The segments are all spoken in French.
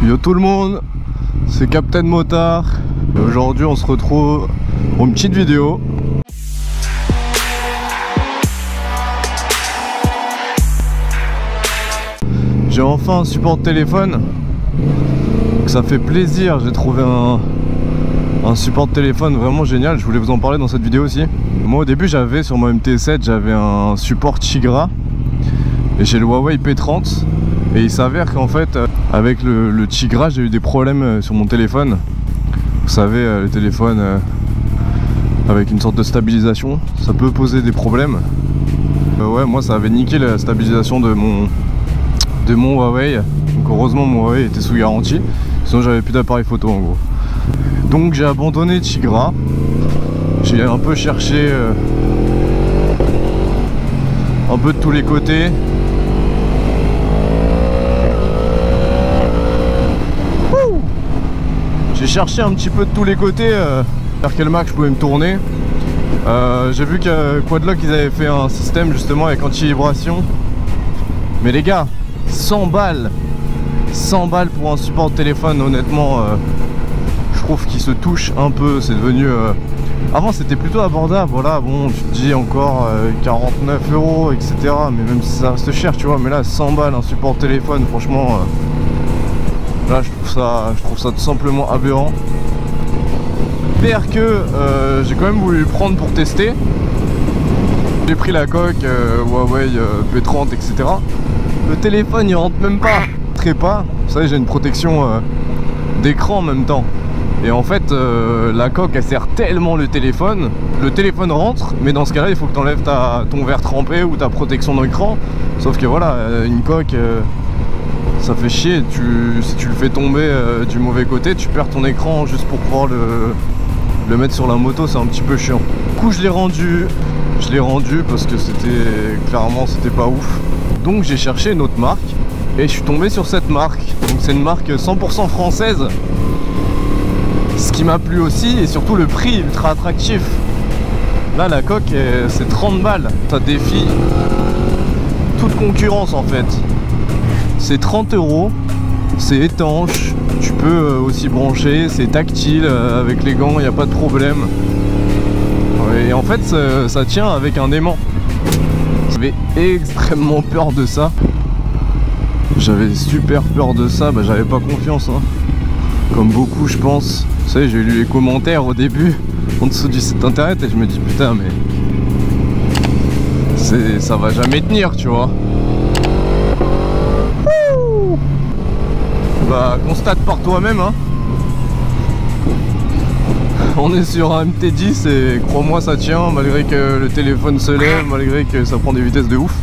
Yo tout le monde, c'est Captain Motard. Et aujourd'hui on se retrouve pour une petite vidéo. J'ai enfin un support de téléphone. Donc ça fait plaisir, j'ai trouvé un support de téléphone vraiment génial. Je voulais vous en parler dans cette vidéo aussi. Moi au début j'avais sur mon MT7 j'avais un support Tigra. Et j'ai le Huawei P30. Et il s'avère qu'en fait avec le Tigra j'ai eu des problèmes sur mon téléphone. Vous savez les téléphones avec une sorte de stabilisation, ça peut poser des problèmes. Ouais, moi ça avait niqué la stabilisation de mon Huawei. Donc heureusement mon Huawei était sous garantie, sinon j'avais plus d'appareil photo en gros. Donc j'ai abandonné Tigra. J'ai un peu cherché un peu de tous les côtés. J'ai cherché un petit peu de tous les côtés vers quel Mac je pouvais me tourner. J'ai vu que Quadlock ils avaient fait un système justement avec anti-vibration. Mais les gars, 100 balles 100 balles pour un support de téléphone, honnêtement je trouve qu'il se touche un peu. C'est devenu avant c'était plutôt abordable, voilà, bon tu te dis encore 49 €, etc. Mais même si ça reste cher, tu vois, mais là 100 balles un support de téléphone, franchement là je trouve ça tout simplement aberrant. Pire que j'ai quand même voulu prendre pour tester. J'ai pris la coque Huawei P30, etc. Le téléphone il rentre même pas, très pas. Vous savez, j'ai une protection d'écran en même temps. Et en fait la coque elle sert tellement le téléphone rentre, mais dans ce cas là il faut que tu enlèves ton verre trempé ou ta protection d'écran. Sauf que voilà, une coque ça fait chier, si tu le fais tomber du mauvais côté, tu perds ton écran juste pour pouvoir le mettre sur la moto, c'est un petit peu chiant. Du coup je l'ai rendu parce que clairement c'était pas ouf. Donc j'ai cherché une autre marque et je suis tombé sur cette marque. Donc c'est une marque 100% française. Ce qui m'a plu aussi, et surtout le prix ultra attractif. Là la coque c'est 30 balles, ça défie toute concurrence en fait. C'est 30 €, c'est étanche, tu peux aussi brancher, c'est tactile, avec les gants il n'y a pas de problème. Et en fait ça tient avec un aimant. J'avais extrêmement peur de ça. J'avais super peur de ça, bah j'avais pas confiance hein. Comme beaucoup je pense. Vous savez, j'ai lu les commentaires au début en dessous du site internet et je me dis putain mais ça va jamais tenir, tu vois. Bah constate par toi-même hein. On est sur un MT10 et crois-moi ça tient malgré que le téléphone se lève, malgré que ça prend des vitesses de ouf.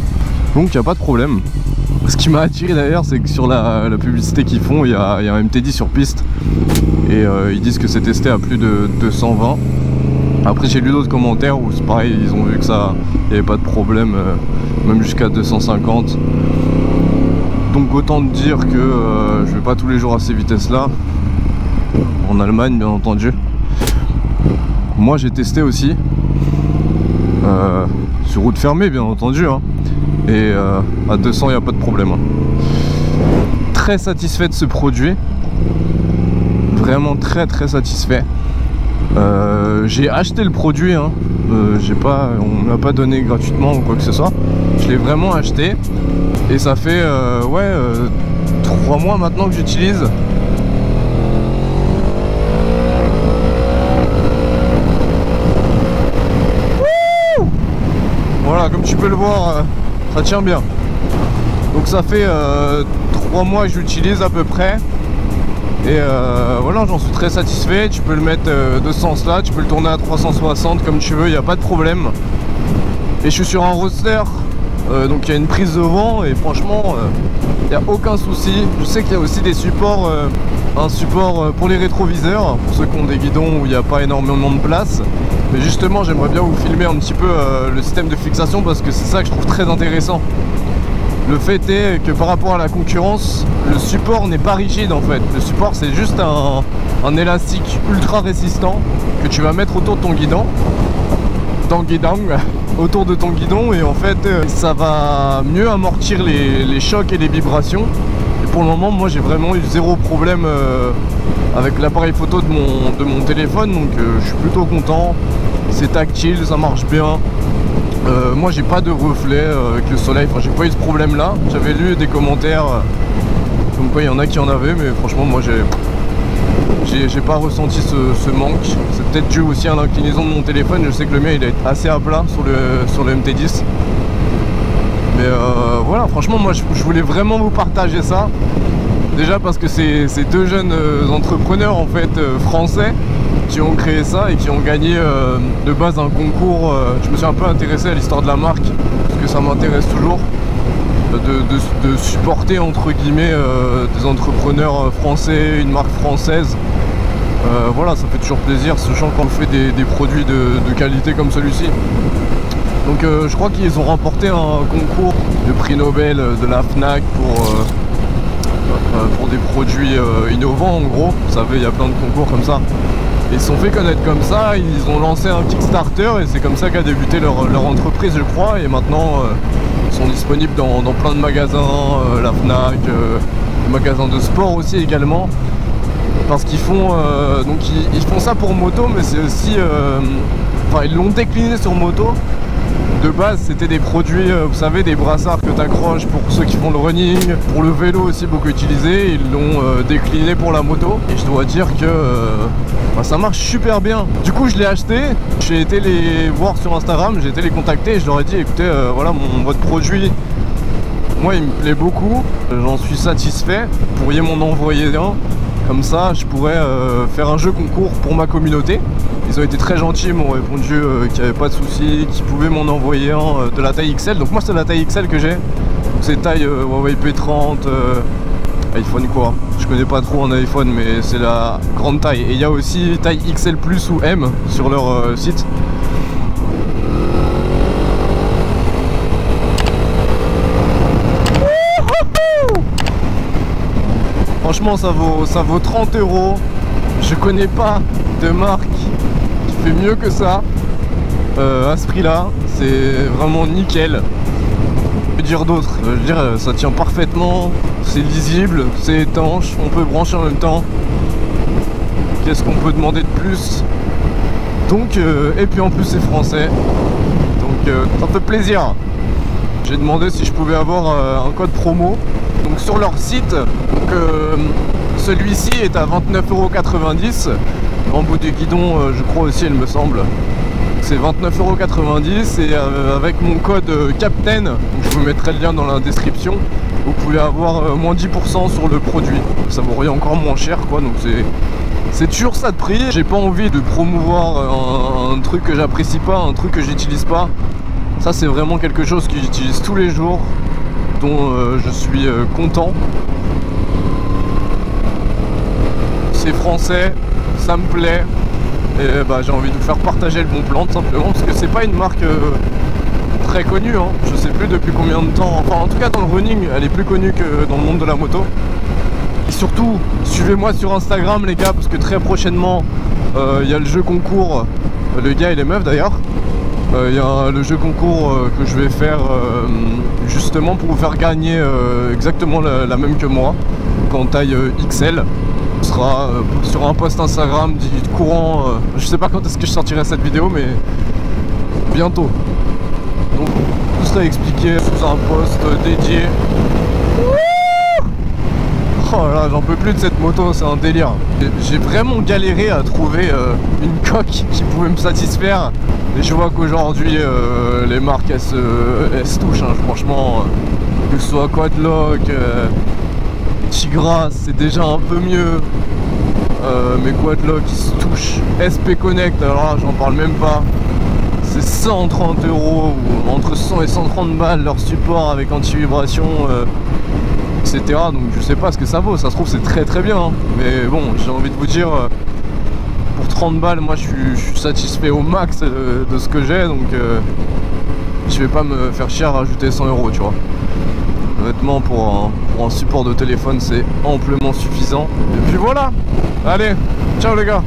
Donc il n'y a pas de problème. Ce qui m'a attiré d'ailleurs c'est que sur la publicité qu'ils font il y a un MT10 sur piste. Et ils disent que c'est testé à plus de 220. Après j'ai lu d'autres commentaires où c'est pareil, ils ont vu que ça, il n'y avait pas de problème, même jusqu'à 250. Donc autant te dire que je vais pas tous les jours à ces vitesses là. En Allemagne bien entendu. Moi j'ai testé aussi sur route fermée bien entendu hein. Et à 200 il n'y a pas de problème hein. Très satisfait de ce produit. Vraiment très satisfait. J'ai acheté le produit hein. On ne l'a pas donné gratuitement ou quoi que ce soit. Je l'ai vraiment acheté. Et ça fait 3 mois maintenant que j'utilise. Voilà, comme tu peux le voir, ça tient bien. Donc ça fait 3 mois que j'utilise à peu près. Et voilà, j'en suis très satisfait. Tu peux le mettre de ce sens là, tu peux le tourner à 360 comme tu veux, il n'y a pas de problème. Et je suis sur un roadster. Donc il y a une prise de vent et franchement il n'y a aucun souci. Je sais qu'il y a aussi des supports, un support pour les rétroviseurs, pour ceux qui ont des guidons où il n'y a pas énormément de place. Mais justement j'aimerais bien vous filmer un petit peu le système de fixation parce que c'est ça que je trouve très intéressant. Le fait est que par rapport à la concurrence, le support n'est pas rigide en fait. Le support c'est juste un élastique ultra résistant que tu vas mettre autour de ton guidon. Autour de ton guidon et en fait ça va mieux amortir les chocs et les vibrations. Et pour le moment moi j'ai vraiment eu zéro problème avec l'appareil photo de mon téléphone, donc je suis plutôt content. C'est tactile, ça marche bien. Moi j'ai pas de reflet avec le soleil, enfin j'ai pas eu ce problème là. J'avais lu des commentaires comme quoi il y en a qui en avaient, mais franchement moi j'ai pas ressenti ce manque. C'est peut-être dû aussi à l'inclinaison de mon téléphone. Je sais que le mien il est assez à plat sur le MT10. Mais voilà, franchement moi je voulais vraiment vous partager ça. Déjà parce que c'est deux jeunes entrepreneurs en fait français qui ont créé ça et qui ont gagné de base un concours. Je me suis un peu intéressé à l'histoire de la marque parce que ça m'intéresse toujours de supporter entre guillemets des entrepreneurs français, une marque française. Voilà, ça fait toujours plaisir, sachant qu'on fait des produits de qualité comme celui-ci. Donc je crois qu'ils ont remporté un concours de prix Nobel de la Fnac pour des produits innovants en gros. Vous savez, il y a plein de concours comme ça. Ils se sont fait connaître comme ça, ils ont lancé un Kickstarter et c'est comme ça qu'a débuté leur entreprise je crois. Et maintenant ils sont disponibles dans plein de magasins, la Fnac, magasins de sport aussi également. Parce qu'ils font donc ils font ça pour moto, mais c'est aussi enfin ils l'ont décliné sur moto. De base c'était des produits, vous savez, des brassards que tu accroches pour ceux qui font le running, pour le vélo aussi beaucoup utilisé. Ils l'ont décliné pour la moto et je dois dire que bah, ça marche super bien. Du coup je l'ai acheté, j'ai été les voir sur Instagram, j'ai été les contacter et je leur ai dit écoutez voilà votre produit, moi il me plaît beaucoup, j'en suis satisfait, vous pourriez m'en envoyer un. Comme ça, je pourrais faire un jeu concours pour ma communauté. Ils ont été très gentils, ils m'ont répondu qu'il n'y avait pas de souci, qu'ils pouvaient m'en envoyer un de la taille XL. Donc moi c'est la taille XL que j'ai. C'est taille Huawei P30, iPhone quoi. Je connais pas trop en iPhone, mais c'est la grande taille. Et il y a aussi taille XL Plus ou M sur leur site. Franchement ça vaut 30 €. Je connais pas de marque qui fait mieux que ça à ce prix là. C'est vraiment nickel. Que dire d'autre? Je veux dire, ça tient parfaitement, c'est lisible, c'est étanche, on peut brancher en même temps. Qu'est-ce qu'on peut demander de plus? Donc et puis en plus c'est français, donc ça fait plaisir. J'ai demandé si je pouvais avoir un code promo. Donc sur leur site, celui-ci est à 29,90 €. En bout du guidon, je crois aussi, il me semble. C'est 29,90 € et avec mon code CAPTAIN, je vous mettrai le lien dans la description, vous pouvez avoir moins 10% sur le produit. Ça vaut rien encore moins cher quoi, donc c'est toujours ça de prix. J'ai pas envie de promouvoir un truc que j'apprécie pas, un truc que j'utilise pas. Ça c'est vraiment quelque chose que j'utilise tous les jours, dont je suis content. C'est français, ça me plaît et bah, j'ai envie de vous faire partager le bon plan tout simplement parce que c'est pas une marque très connue hein. Je sais plus depuis combien de temps, enfin en tout cas dans le running elle est plus connue que dans le monde de la moto. Et surtout suivez-moi sur Instagram les gars, parce que très prochainement il y a le jeu concours, le gars et les meufs d'ailleurs. Il y a le jeu concours que je vais faire justement pour vous faire gagner exactement la même que moi, en taille XL. Ce sera sur un post Instagram dit courant, je sais pas quand est-ce que je sortirai cette vidéo, mais bientôt. Donc tout sera expliqué sous un post dédié. Oh là, j'en peux plus de cette moto, c'est un délire. J'ai vraiment galéré à trouver une coque qui pouvait me satisfaire. Et je vois qu'aujourd'hui, les marques, elles se touchent, hein, franchement. Que ce soit Quadlock, Tigras, c'est déjà un peu mieux. Mais Quadlock, ils se touchent. SP Connect, alors là, j'en parle même pas. C'est 130 €, ou entre 100 et 130 balles leur support avec anti-vibration. Etc. Donc je sais pas ce que ça vaut, ça se trouve c'est très très bien hein. Mais bon, j'ai envie de vous dire pour 30 balles moi je suis satisfait au max de ce que j'ai, donc je vais pas me faire chier à rajouter 100 € tu vois. Honnêtement pour un support de téléphone c'est amplement suffisant. Et puis voilà, allez, ciao les gars.